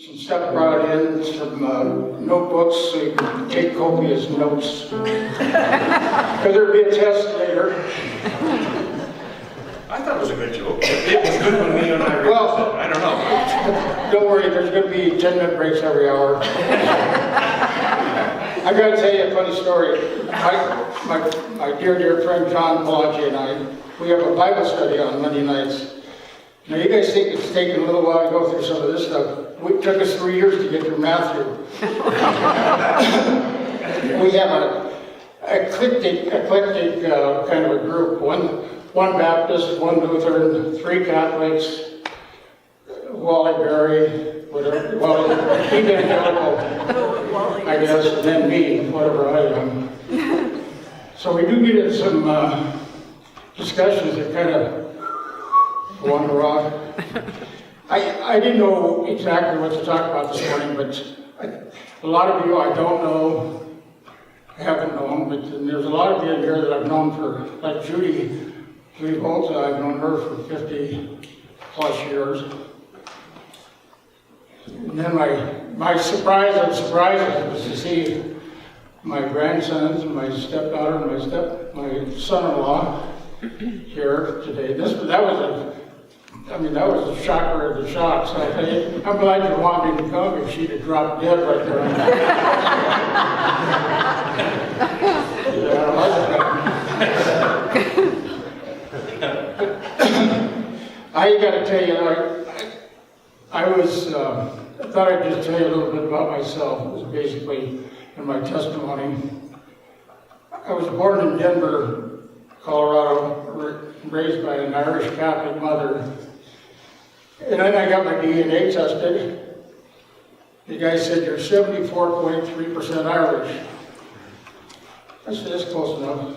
Some stuff brought in, some notebooks so you can take copious notes. Because there'll be a test later. I thought it was a good joke. It was good when me and I read Well, it. I don't know. Don't worry, there's going to be 10-minute breaks every hour. I got to tell you a funny story. My dear friend John Palachi and I, we have a Bible study on Monday nights. Now you guys think it's taken a little while to go through some of this stuff. It took us 3 years to get through Matthew. We have an eclectic kind of a group. One Baptist, one Lutheran, 3 Catholics, Wally Berry, whatever, Wally, evangelical, I guess, and then me, whatever I am. So we do get in some discussions that kind of wander off. I didn't know exactly what to talk about this morning, but a lot of you I don't know, haven't known, but there's a lot of you in here that I've known for, like Judy Volta, I've known her for 50 plus years. And then my surprise of surprises was to see my grandsons, my stepdaughter, and my son-in-law here today. That was a shocker of the shocks. I'm glad you wanted me to come, if she'd have dropped dead right there. I got to tell you, I thought I'd just tell you a little bit about myself. It was basically in my testimony. I was born in Denver, Colorado, raised by an Irish Catholic mother. And then I got my DNA tested. The guy said, you're 74.3% Irish. I said, that's close enough.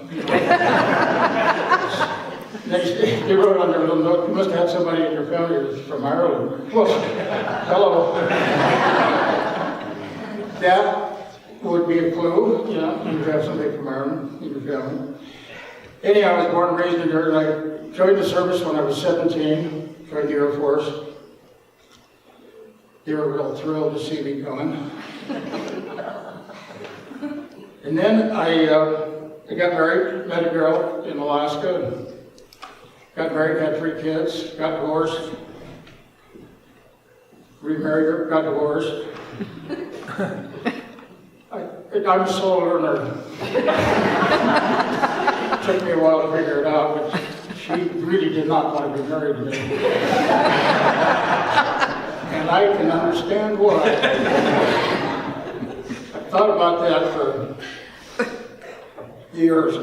They wrote on their little note, you must have somebody in your family who's from Ireland. Well, hello. That would be a clue. Yeah, you have somebody from Ireland in your family. Anyhow, I was born and raised in there, and I joined the service when I was 17, joined the Air Force. They were real thrilled to see me coming. And then I got married, met a girl in Alaska, got married, had 3 kids, got divorced, remarried her, got divorced. I'm a slow learner. It took me a while to figure it out, but she really did not want to be married to me. And I can understand why. I thought about that for years.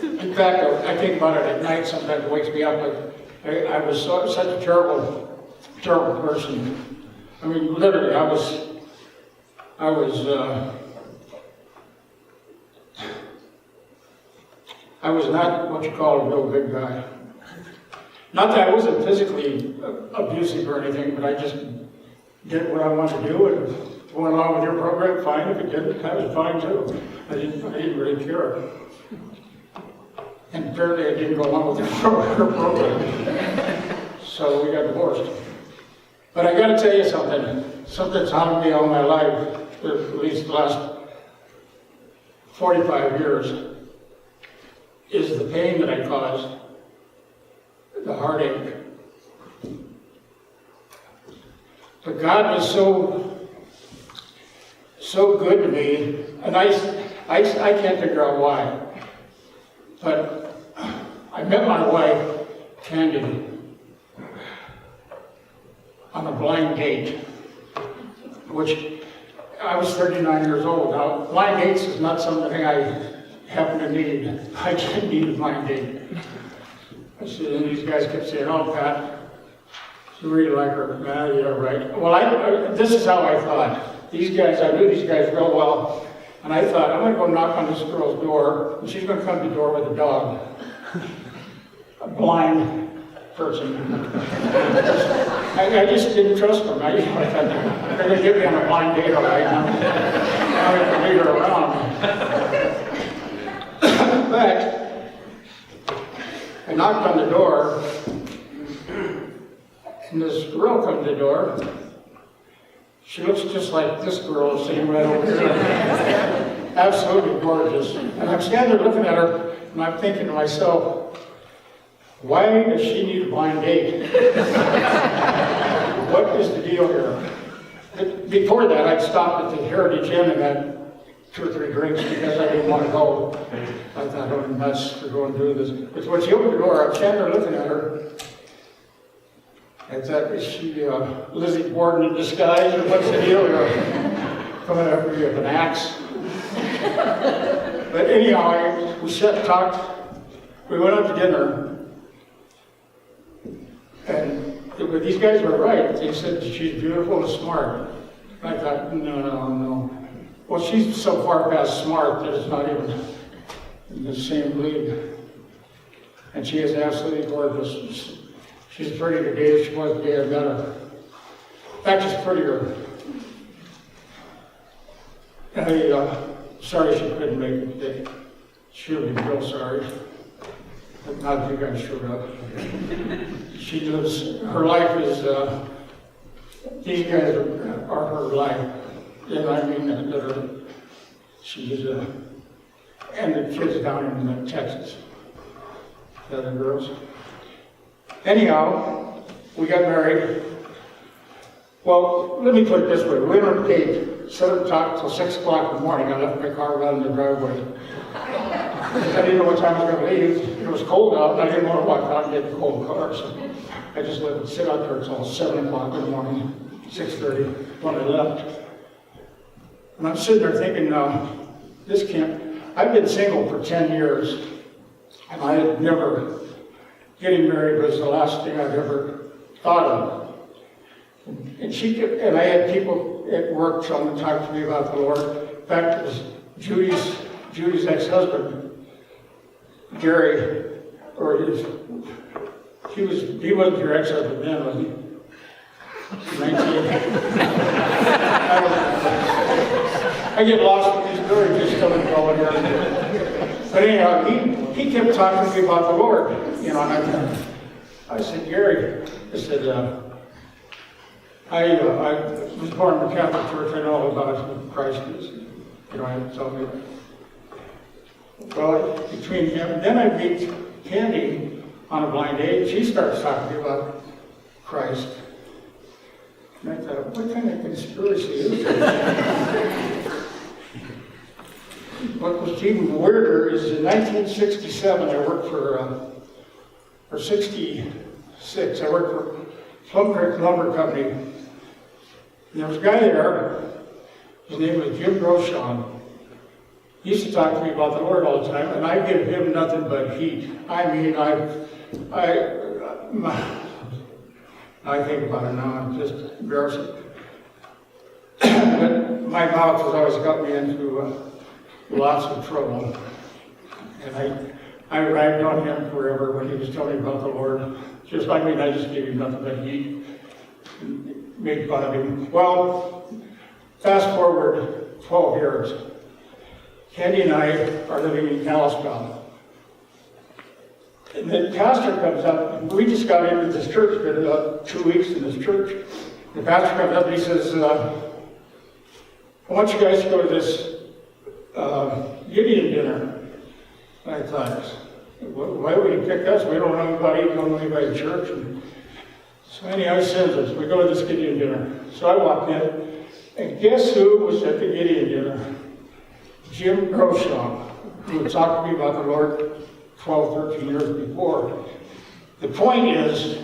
In fact, I think about it at night. Sometimes it wakes me up. I was such a terrible person. I mean, literally, I was not what you call a real good guy. Not that I wasn't physically abusive or anything, but I just did what I wanted to do, and if it went along with your program, fine. If it didn't, that was fine too. I didn't really care. And apparently I didn't go along with her program. So we got divorced. But I got to tell you something that's haunted me all my life, for at least the last 45 years, is the pain that I caused, the heartache. But God was so good to me, and I can't figure out why. But I met my wife, Candy, on a blind date, which I was 39 years old. Now, blind dates is not something I happen to need. I didn't need a blind date. I said, and these guys kept saying, oh, Pat, you really like her. Yeah, right. Well, this is how I thought. I knew these guys real well, and I thought, I'm going to go knock on this girl's door, and she's going to come to the door with a dog. A blind person. I just didn't trust them. I thought, they're going to get me on a blind date, all right? Now I can lead her around. But I knocked on the door, and this girl comes to the door. She looks just like this girl sitting right over here. Absolutely gorgeous. And I'm standing there looking at her, and I'm thinking to myself, why does she need a blind date? What is the deal here? Before that, I'd stopped at the Heritage Inn and had 2 or 3 drinks because I didn't want to go. I thought, oh, nuts to go and do this. But when she opened the door, I'm standing there looking at her. I thought, is she Lizzie Borden in disguise, or what's the deal here? Coming up with an axe. But anyhow, we sat and talked. We went out to dinner. And these guys were right. They said she's beautiful and smart. I thought, no. Well, she's so far past smart that it's not even in the same league. And she is absolutely gorgeous. She's pretty today as she was the day I met her. In fact, she's prettier. Sorry she couldn't make it today. She'll be real sorry. But not if you guys showed up. She lives, her life is, these guys are her life. And I mean that literally. She's, and the kids down in Texas. The other girls. Anyhow, we got married. Well, let me put it this way. We went on a date, set up talk till 6 o'clock in the morning. I left my car right in the driveway. I didn't know what time I was going to leave. It was cold out, and I didn't want to walk out and get in a cold car, so I just let it sit out there until 7 o'clock in the morning, 6:30, when I left. And I'm sitting there thinking, this can't, I've been single for 10 years, and I had never, getting married was the last thing I'd ever thought of. And I had people at work trying to talk to me about the Lord. In fact, it was Judy's ex-husband, Gary, or he wasn't your ex-husband then, was he? 19. I get lost with these stories just coming and going here. But anyhow, he kept talking to me about the Lord, and I said, Gary, I said, I was born in the Catholic Church. I know all about who Christ is. I had to tell me that. Well, between him, then I meet Candy on a blind date. She starts talking to me about Christ. And I thought, what kind of conspiracy is this? What was even weirder is in 1967, I worked or 66, I worked for Plum Creek Lumber Company. And there was a guy there, his name was Jim Rochon. He used to talk to me about the Lord all the time, and I give him nothing but heat. I mean, I think about it now, I'm just embarrassing. But my mouth has always got me into lots of trouble. And I ragged on him forever when he was telling me about the Lord. Just like me, I just gave him nothing but heat. Made fun of him. Well, fast forward 12 years. Candy and I are living in Kalispell. And the pastor comes up, and we just got into this church, been about 2 weeks in this church. The pastor comes up and he says, I want you guys to go to this Gideon dinner. And I thought, why would he pick us? We don't know anybody, we don't know anybody in church. And so anyhow, he sends us. We go to this Gideon dinner. So I walked in, and guess who was at the Gideon dinner? Jim Rochon, who had talked to me about the Lord 12, 13 years before. The point is,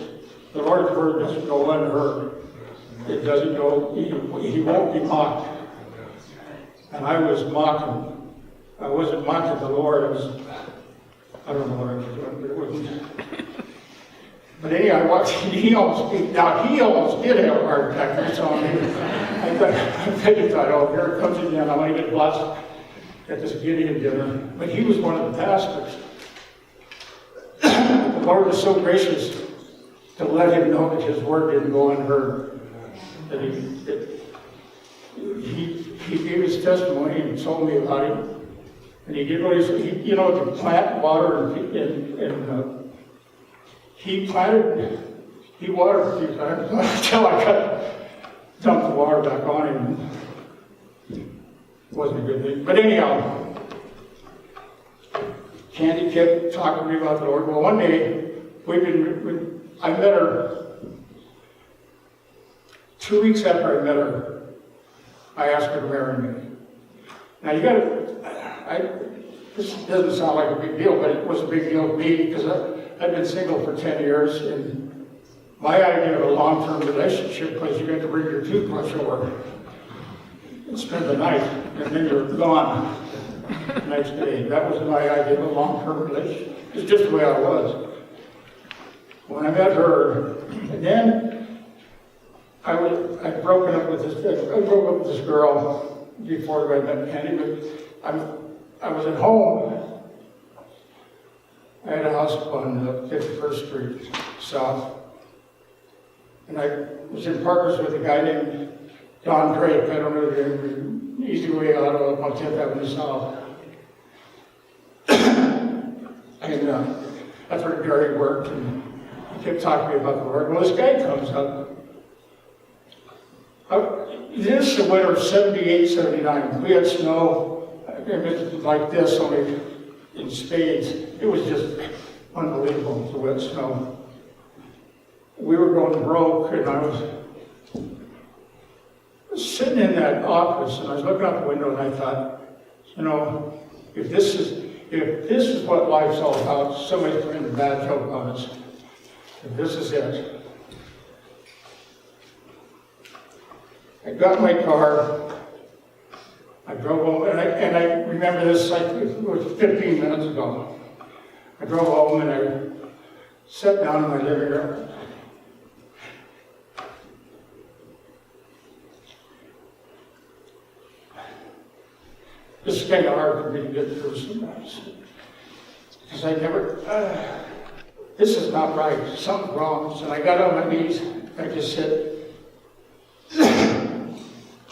the Lord's word doesn't go unheard. It doesn't go, he won't be mocked. And I was mocking. I wasn't mocking the Lord, I don't know what I was doing, but it wasn't. But anyhow, I watched, he almost did have a heart attack. That's all I bet he thought, oh, here it comes again, I'm going to get lost at this Gideon dinner. But he was one of the pastors. The Lord was so gracious to let him know that his word didn't go unheard. That he gave his testimony and told me about it. And he did what to plant, water, and he watered a few times until I dumped the water back on him. Wasn't a good thing. But anyhow, Candy kept talking to me about the Lord. Well, one day, I met her 2 weeks after I met her. I asked her to marry me. Now you this doesn't sound like a big deal, but it was a big deal to me because I've been single for 10 years, and my idea of a long-term relationship was you got to bring your toothbrush over and spend the night, and then you're gone the next day. That was my idea of a long-term relationship. It's just the way I was. When I met her, and then I'd broken up with this girl before I met Penny, but I was at home. I had a house on 51st Street South, and I was in partners with a guy named Don Drake. I don't know the easy way out of on 10th Avenue South. And that's where Gary worked, and he kept talking to me about the Lord. Well, this guy comes up. This is the winter of 78, 79. We had snow. It was like this, only in spades. It was just unbelievable, the wet snow. We were going broke, and I was sitting in that office, and I was looking out the window, and I thought, you know, if this is what life's all about, somebody's putting a bad joke on us. If this is it. I got in my car, I drove home, and I remember this like it was 15 minutes ago. I drove home and I sat down in my living room. This is kind of hard for me to get through sometimes. Because I never, this is not right, something's wrong. So I got on my knees, I just said,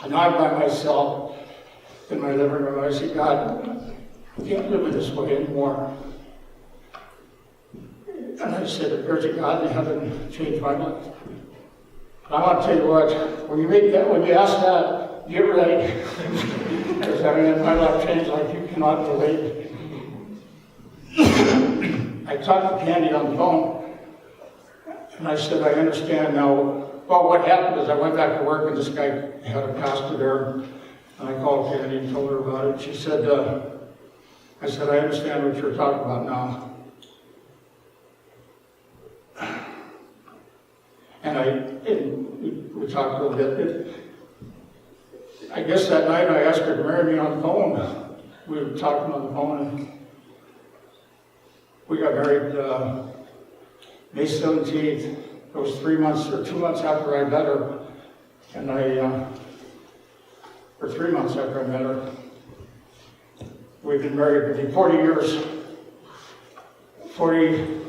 and I'm by myself in my living room. I said, God, I can't live this way anymore. And I said, if there's a God in heaven, change my life. And I want to tell you what, when you ask that, get ready. Because I mean, my life changed like you cannot believe. I talked to Candy on the phone, and I said, I understand now. Well, what happened is I went back to work, and this guy had a pastor there, and I called Candy and told her about it. She said, I said, I understand what you're talking about now. And we talked a little bit. I guess that night I asked her to marry me on the phone. We were talking on the phone, and we got married May 17th. It was 3 months or 2 months after I met her, and or 3 months after I met her. We've been married for 40 years. 40.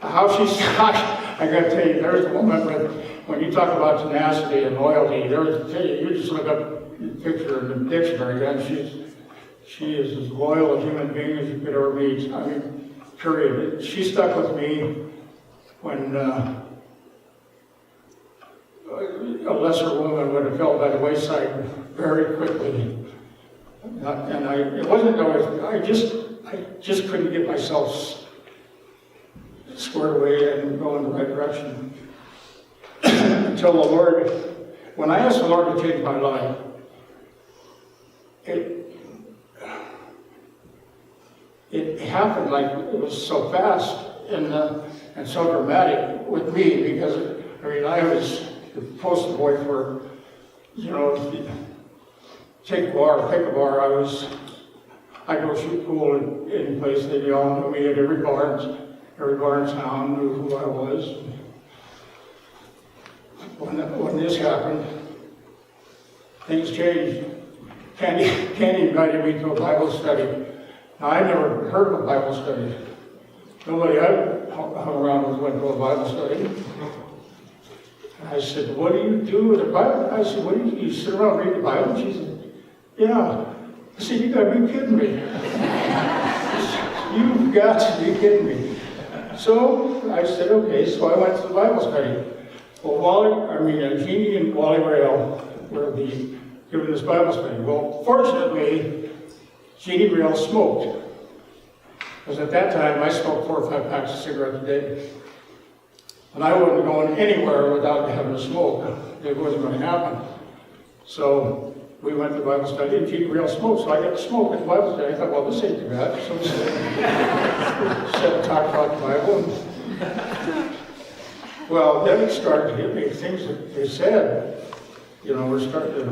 How she's I got to tell you, there's a woman when you talk about tenacity and loyalty, you just look up the picture in the dictionary, and she is as loyal a human being as you could ever meet. I mean, period. She stuck with me when a lesser woman would have fell by the wayside very quickly. It wasn't always, I just couldn't get myself squared away and go in the right direction. Until the Lord, when I asked the Lord to change my life, it happened like it was so fast and so dramatic with me, because I was the poster boy for, take a bar. I'd go shoot pool in any place. They all knew me at every bar in town knew who I was. When this happened, things changed. Candy invited me to a Bible study. Now, I never heard of a Bible study. Nobody I hung around with went to a Bible study. And I said, what do you do with the Bible? I said, what do you sit around and read the Bible? She said, yeah. I said, you gotta be kidding me. You've got to be kidding me. So I said, okay, so I went to the Bible study. Well, Jeannie and Wally Rail were giving this Bible study. Well, fortunately, Jeannie Rail smoked. Because at that time, I smoked 4 or 5 packs of cigarettes a day. And I wasn't going anywhere without having a smoke. It wasn't going to happen. So we went to Bible study, and Jeannie Rail smoked. So I got to smoke at the Bible study. I thought, well, this ain't too bad. So we sat and talked about the Bible. Well, then it started to hit me, things that they said, we're starting to,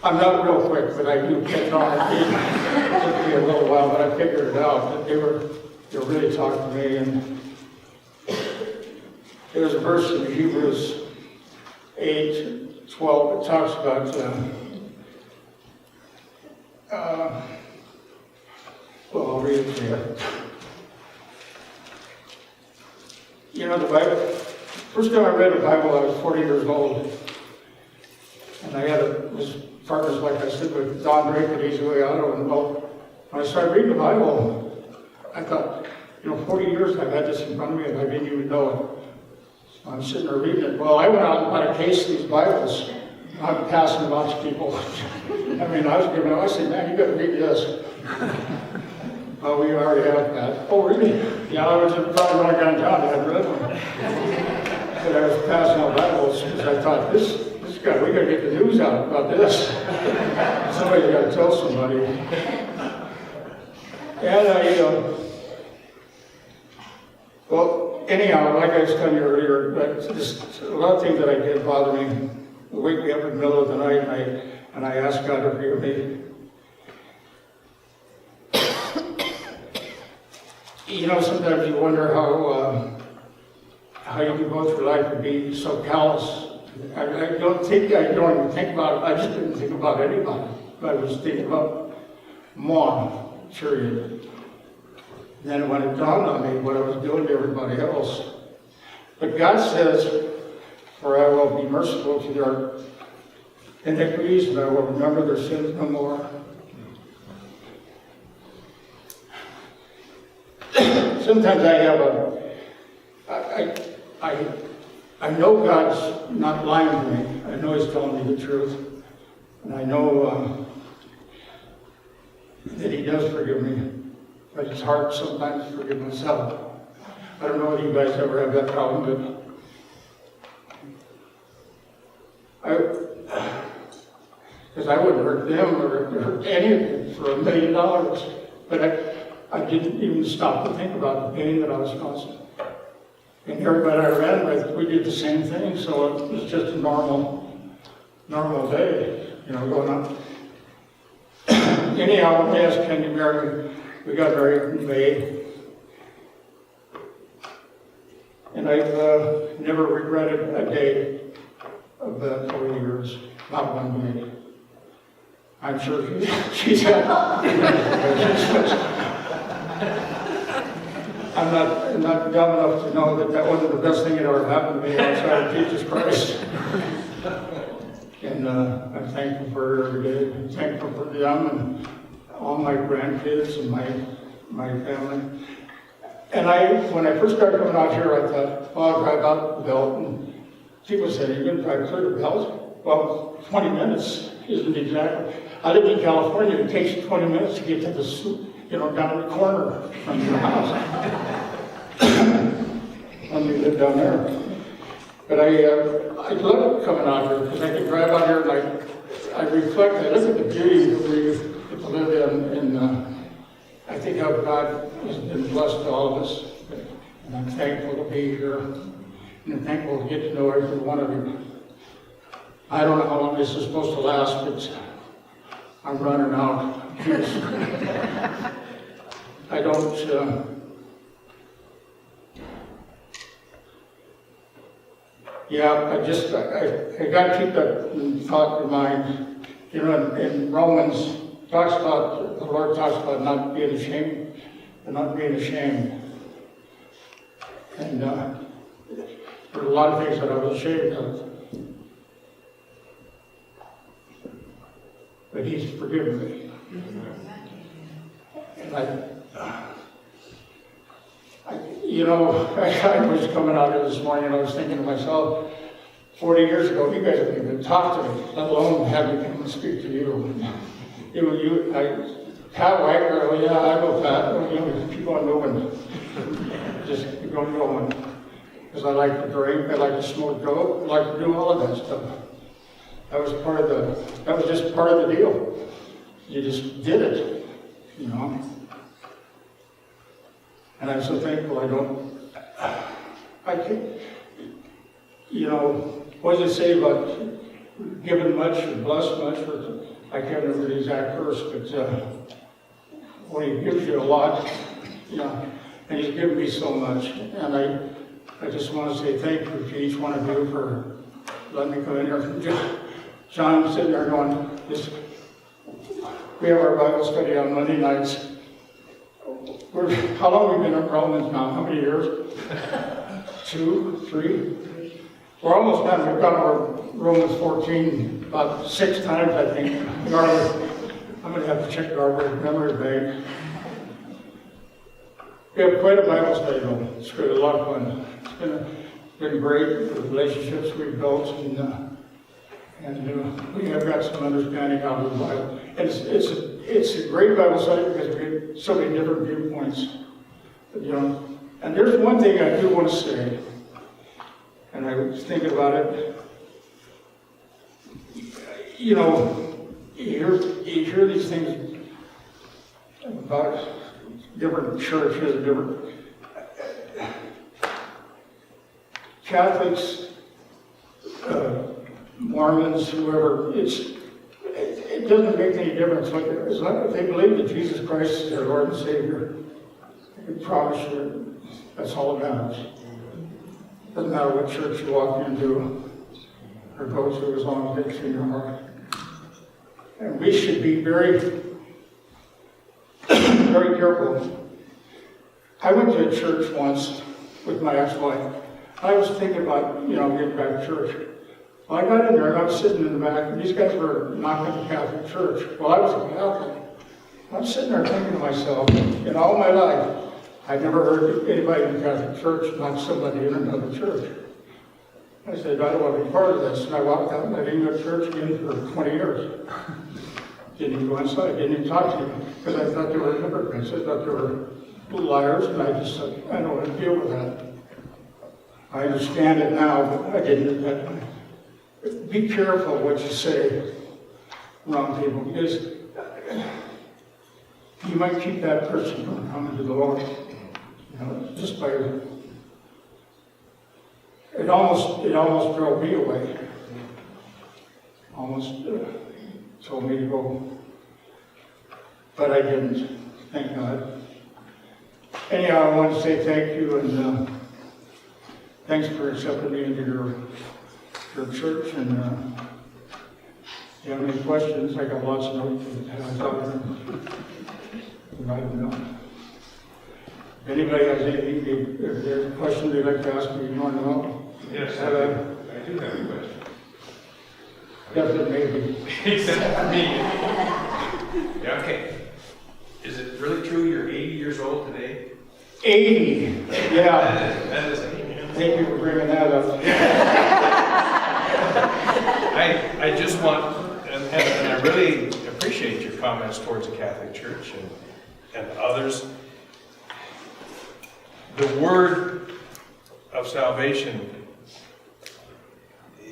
I'm not real quick, but I do catch on. It took me a little while, but I figured it out, that they were really talking to me, and there's a verse in Hebrews 8:12 that talks about, I'll read it to you. The Bible, first time I read the Bible, I was 40 years old. And I had this partners, like I said, with Don Drake at Easy Way Auto. And when I started reading the Bible, I thought, 40 years I've had this in front of me and I didn't even know it. So I'm sitting there reading it. Well, I went out and bought a case of these Bibles. I'm passing them out to people. I said, man, you got to read this. Oh, we already have that. Oh, really? Yeah, I was probably running downtown. I had read one. But I was passing out Bibles because I thought, this guy, we got to get the news out about this. Somebody's got to tell somebody. And anyhow, like I was telling you earlier, a lot of things that I did bother me. Wake me up in the middle of the night, and I asked God to forgive me. Sometimes you wonder how you can go through life and be so callous. I don't even think about it. I just didn't think about anybody. I was thinking about Mom, period. Then when it dawned on me what I was doing to everybody else. But God says, for I will be merciful to their iniquities, and I will remember their sins no more. Sometimes I know God's not lying to me. I know He's telling me the truth. And I know that He does forgive me. But it's hard sometimes to forgive myself. I don't know if you guys ever have that problem, because I wouldn't hurt them or hurt any of them for $1 million. But I didn't even stop to think about the pain that I was causing. And everybody I ran with, we did the same thing, so it was just a normal day, going on. Anyhow, when they asked Ken to marry me, we got married in May. And I've never regretted a day of that 40 years, not one day. I'm sure she's had. I'm not dumb enough to know that wasn't the best thing that ever happened to me outside of Jesus Christ. And I'm thankful for her every day. I'm thankful for them and all my grandkids and my family. And when I first started coming out here, I thought, I'll drive out the belt. And people said, you're going to drive clear the belt? Well, 20 minutes isn't exactly. I live in California. It takes 20 minutes to get to down the corner from your house. When we live down there. But I love coming out here because I can drive out here and I reflect, I look at the beauty that we get to live in, and I think how God has been blessed to all of us. And I'm thankful to be here, and I'm thankful to get to know every one of you. I don't know how long this is supposed to last, but I'm running out. I don't, I got to keep that thought in mind. In Romans, the Lord talks about not being ashamed, and not being ashamed. And there were a lot of things that I was ashamed of. But He's forgiven me. And I was coming out here this morning and I was thinking to myself, 40 years ago, you guys didn't even talk to me, let alone have me come and speak to you. Pat Wagner, oh yeah, I know Pat, oh, you know, keep on moving. Just keep on going. Because I like to drink, I like to smoke dope, I like to do all of that stuff. That was just part of the deal. You just did it, you know. And I'm so thankful I can't, you know, what does it say about giving much or blessed much? Or, I can't remember the exact verse, but when he gives you a lot, you know, and he's given me so much. And I just want to say thank you to each one of you for letting me come in here. John's sitting there going, we have our Bible study on Monday nights. How long have we been in Romans now? How many years? 2, 3? We're almost done. We've gone over Romans 14 about 6 times, I think. I'm going to have to check our memory bank. We have quite a Bible study though. It's been a lot of fun. It's been great, the relationships we've built, and we have got some understanding out of the Bible. And it's a great Bible study because we have so many different viewpoints. You know, and there's one thing I do want to say, and I was thinking about it. You know, you hear these things about different churches, different Catholics, Mormons, whoever. It doesn't make any difference. Like, as long as they believe that Jesus Christ is their Lord and Savior, I can promise you that's all that matters. Doesn't matter what church you walk into or go to, as long as it's in your heart. And we should be very, very careful. I went to a church once with my ex-wife. I was thinking about, you know, getting back to church. Well, I got in there and I was sitting in the back, and these guys were not in the Catholic Church. Well, I was a Catholic. I'm sitting there thinking to myself, in all my life, I'd never heard anybody in the Catholic Church knock somebody in another church. I said, I don't want to be part of this. And I walked out and I didn't go to church again for 20 years. Didn't even go inside, didn't even talk to them, because I thought they were hypocrites. I thought they were liars, and I just said, I don't want to deal with that. I understand it now, but I didn't at that time. Be careful what you say around people, because you might keep that person from coming to the Lord. You know, just by it almost drove me away. Almost told me to go, but I didn't. Thank God. Anyhow, I want to say thank you, and thanks for accepting me into your church. And if you have any questions, I got lots of notes I don't know. If anybody has anything, if there's a question they'd like to ask me, you want to know? Yes, I do have a question. Definitely, maybe. Except for me. Yeah, okay. Is it really true you're 80 years old today? 80, yeah. That is Thank you for bringing that up. I just want, and I really appreciate your comments towards the Catholic Church and others. The word of salvation,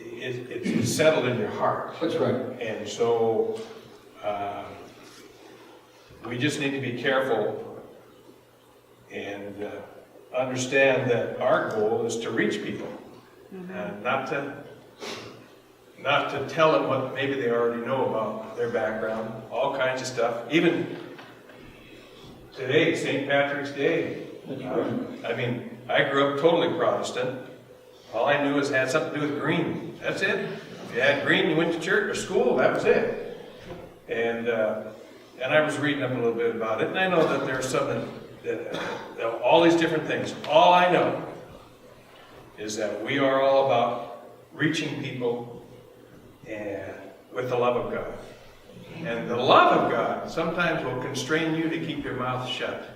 it's settled in your heart. That's right. And so we just need to be careful and understand that our goal is to reach people, and not to tell them what maybe they already know about their background, all kinds of stuff. Even today, St. Patrick's Day. I mean, I grew up totally Protestant. All I knew is it had something to do with green. That's it. If you had green, you went to church or school. That was it. And I was reading up a little bit about it, and I know that there's something that all these different things. All I know is that we are all about reaching people and with the love of God. And the love of God sometimes will constrain you to keep your mouth shut.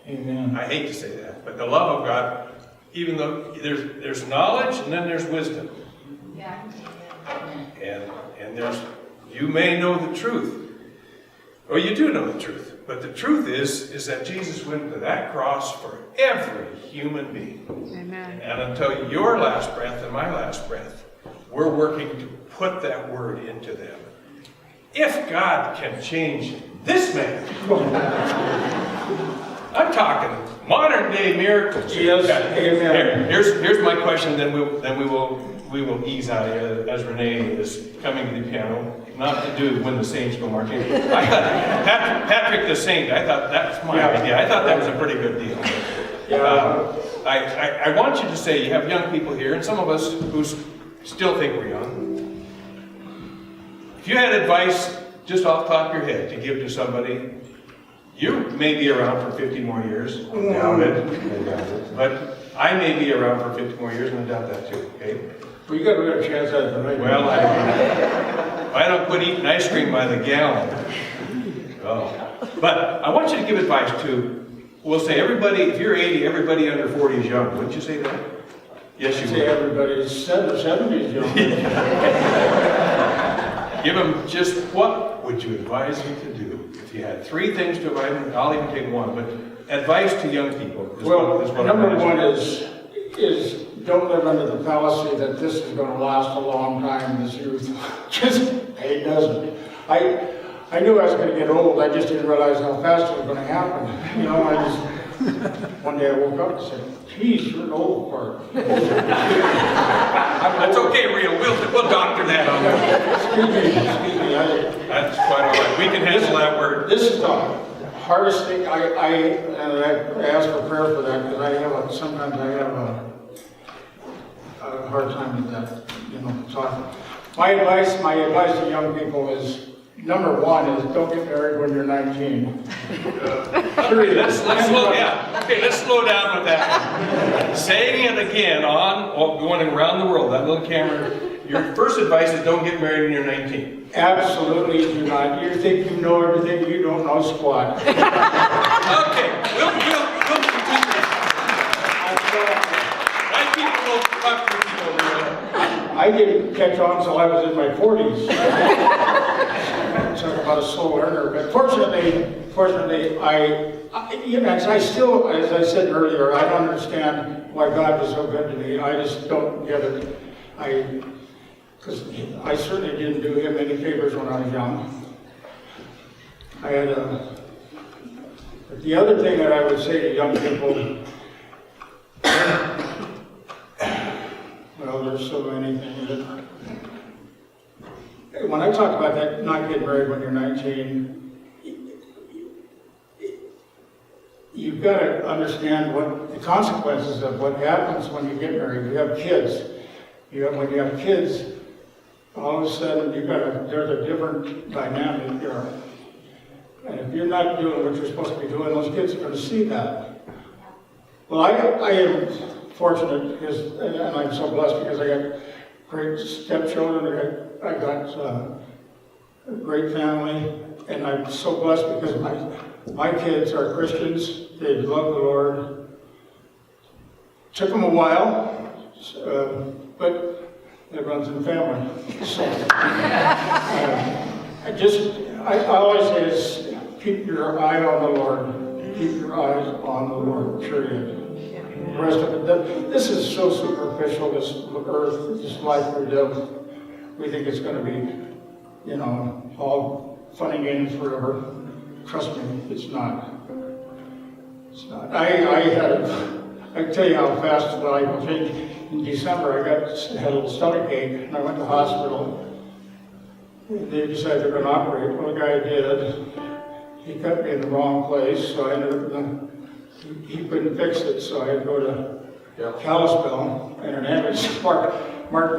Amen. I hate to say that, but the love of God even though there's knowledge and then there's wisdom. Yeah. And there's, you may know the truth, or you do know the truth, but the truth is that Jesus went to that cross for every human being. Amen. And until your last breath and my last breath, we're working to put that word into them. If God can change this man, I'm talking modern day miracles. Yes, amen. Here's my question. Then we will ease out here as Renee is coming to the piano. Not to do when the saints go marching. I thought Patrick the Saint. I thought that's my idea. I thought that was a pretty good deal. I want you to say, you have young people here, and some of us who still think we're young. If you had advice just off the top of your head to give to somebody, you may be around for 50 more years. I doubt it. But I may be around for 50 more years, and I doubt that too. Okay. Well, you got a better chance at it than I do. Well, I don't quit eating ice cream by the gallon. Oh. But I want you to give advice to, we'll say everybody, if you're 80, everybody under 40 is young. Wouldn't you say that? Yes, you say would. everybody's 70s young. Give them just what would you advise them to do? If you had 3 things to advise them, I'll even take one, but advice to young people. Well, number one is don't live under the fallacy that this is going to last a long time, this youth. It doesn't. I knew I was going to get old, I just didn't realize how fast it was going to happen. You know, one day I woke up and said, geez, you're an old part. That's okay, Rio. We'll doctor that on you. Excuse me. That's quite all right. We can handle that word. This is the hardest thing. I ask for prayer for that because sometimes I have a hard time with that, talking. My advice to young people is, number one is don't get married when you're 19. Let's slow down with that one. Saying it again going around the world, that little camera. Your first advice is don't get married when you're 19. Absolutely do not. You think you know everything, you don't know squat. Okay, we'll continue. Right people will talk to people real. I didn't catch on until I was in my 40s. Talk about a slow learner, but fortunately, as I said earlier, I don't understand why God was so good to me. I just don't get it. Because I certainly didn't do him any favors when I was young. But the other thing that I would say to young people, well, there's so many things that, when I talk about that, not getting married when you're 19, you've got to understand what the consequences of what happens when you get married. You have kids. When you have kids, all of a sudden there's a different dynamic there. And if you're not doing what you're supposed to be doing, those kids are going to see that. Well, I am fortunate and I'm so blessed because I got great stepchildren. I got a great family, and I'm so blessed because my kids are Christians. They love the Lord. Took them a while, but it runs in the family. So I always say is keep your eye on the Lord. Keep your eyes on the Lord. Period. The rest of it, this is so superficial. This earth, this life we live. We think it's going to be, all fun and games forever. Trust me, it's not. It's not. I can tell you how fast life changed. In December, I had a little stomach ache, and I went to the hospital. They decided they were going to operate. Well, the guy did. He cut me in the wrong place, so I ended up. He couldn't fix it, so I had to go to Kalispell, and an ambulance. Mark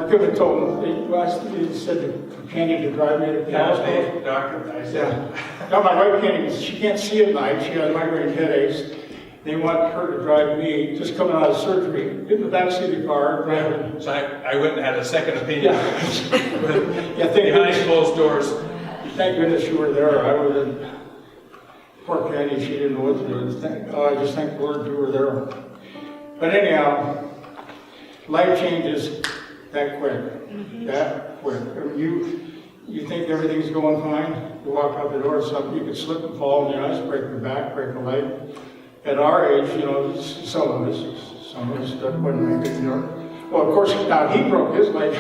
the Goodman told him, he said the companion to drive me to Kalispell. Doctor, I said. No, my wife can't even, she can't see at night. She has migraine headaches. They want her to drive me, just coming out of surgery, get in the back seat of the car, driving. So I went and had a second opinion. Yeah. Behind closed doors. Thank goodness you were there. I was in poor Candy, she didn't know what to do. I just thank the Lord you were there. But anyhow, life changes that quick, that quick. I mean, you think everything's going fine, you walk out the door, something, you could slip and fall on the ice, break your back, break a leg. At our age, you know, some of us that wouldn't make it, you know. Well, of course, now he broke his leg.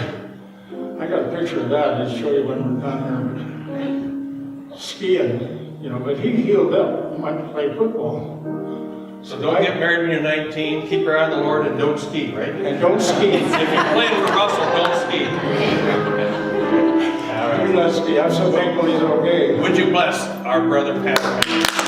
I got a picture of that, I'll show you when we're done here. Skiing, you know, but he healed up, went to play football. So don't get married when you're 19, keep your eye on the Lord, and don't ski, right? And don't ski. If you're playing for Russell, don't ski. Do not ski. I'm so thankful he's okay. Would you bless our brother Pastor?